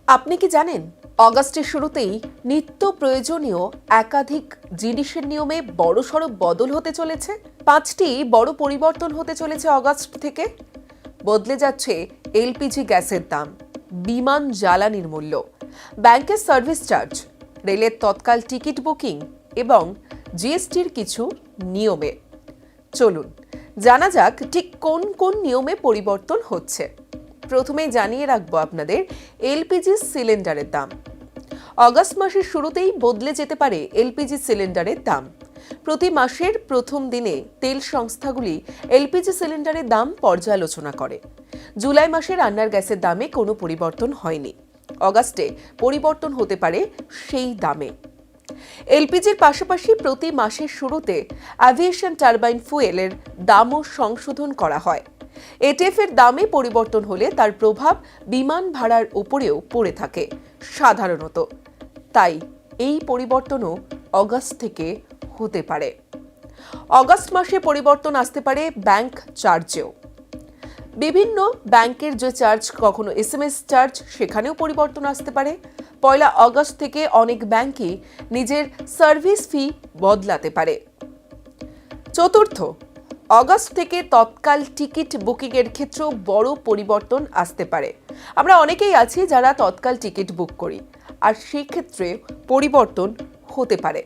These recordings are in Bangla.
আপনি কি জানেন অগাস্টের শুরুতেই নিত্য প্রয়োজনীয় একাধিক জিনিসের নিয়মে বড়সড় বদল হতে চলেছে। 5টি বড় পরিবর্তন হতে চলেছে অগাস্ট থেকে। বদলে যাচ্ছে এলপিজি গ্যাসের দাম, বিমান জ্বালানির মূল্য, ব্যাংকের সার্ভিস চার্জ, রেলের তৎকাল টিকিট বুকিং এবং জিএসটির কিছু নিয়মে। চলুন জানা যাক ঠিক কোন কোন নিয়মে পরিবর্তন হচ্ছে। প্রথমে জানিয়ে রাখবো আপনাদের এলপিজি সিলিন্ডারের দাম। অগাস্ট মাসের শুরুতেই বদলে যেতে পারে এলপিজি সিলিন্ডারের দাম। প্রতি মাসের প্রথম দিনে তেল সংস্থাগুলি এলপিজি সিলিন্ডারের দাম পর্যালোচনা করে। জুলাই মাসে রান্নার গ্যাসের দামে কোনো পরিবর্তন হয়নি। অগাস্টে পরিবর্তন হতে পারে সেই দামে। এলপিজির পাশাপাশি প্রতি মাসের শুরুতে অ্যাভিয়েশন টারবাইন ফুয়েলের দামও সংশোধন করা হয়। এটিএফ এর দামে পরিবর্তন হলে তার প্রভাব বিমান ভাড়ার উপরেও পড়ে থাকে সাধারণত। তাই এই পরিবর্তনও অগাস্ট থেকে হতে পারে। অগাস্ট মাসে পরিবর্তন আসতে পারে ব্যাংক চার্জেও। বিভিন্ন ব্যাংকের যে চার্জ, কখনো এসএমএস চার্জ, সেখানেও পরিবর্তন আসতে পারে। 1 অগাস্ট থেকে অনেক ব্যাংকই নিজের সার্ভিস ফি বদলাতে পারে। চতুর্থ, অগাস্ট থেকে তৎকাল টিকিট বুকিংয়ের ক্ষেত্রেও বড় পরিবর্তন আসতে পারে। আমরা অনেকেই আছি যারা তৎকাল টিকিট বুক করি, আর সেক্ষেত্রে পরিবর্তন হতে পারে।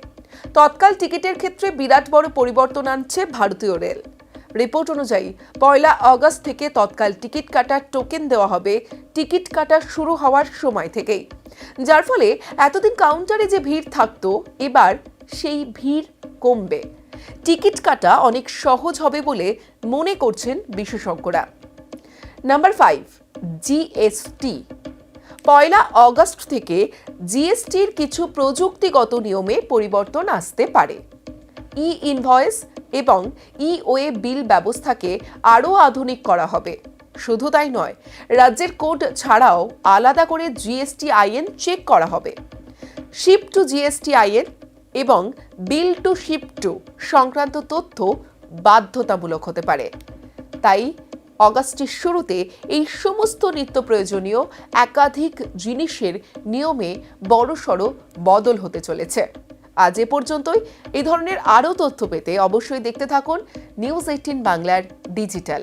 তৎকাল টিকিটের ক্ষেত্রে বিরাট বড় পরিবর্তন আনছে ভারতীয় রেল। রিপোর্ট অনুযায়ী 1 অগাস্ট থেকে তৎকাল টিকিট কাটার টোকেন দেওয়া হবে টিকিট কাটা শুরু হওয়ার সময় থেকেই, যার ফলে এতদিন কাউন্টারে যে ভিড় থাকতো এবার সেই ভিড় কমবে। টিকিট কাটা অনেক সহজ হবে বলে মনে করছেন বিশেষজ্ঞরা। Number 5, GST. 1 অগাস্ট থেকে জিএসটির কিছু প্রযুক্তিগত নিয়মে পরিবর্তন আসতে পারে। ই ইনভয়েস এবং ই ওয়ে বিল ব্যবস্থাকে আরও আধুনিক করা হবে। শুধু তাই নয়, রাজ্যের কোড ছাড়াও আলাদা করে জিএসটি আইএন চেক করা হবে। শিপ টু জিএসটি আইএন এবং বিল টু শিপ টু সংক্রান্ত তথ্য বাধ্যতামূলক হতে পারে। তাই অগাস্টের শুরুতে এই সমস্ত নিত্য প্রয়োজনীয় একাধিক জিনিসের নিয়মে বড়সড় বদল হতে চলেছে। আজ এ পর্যন্তই। এই ধরনের আরও তথ্য পেতে অবশ্যই দেখতে থাকুন নিউজ 18 বাংলার ডিজিটাল।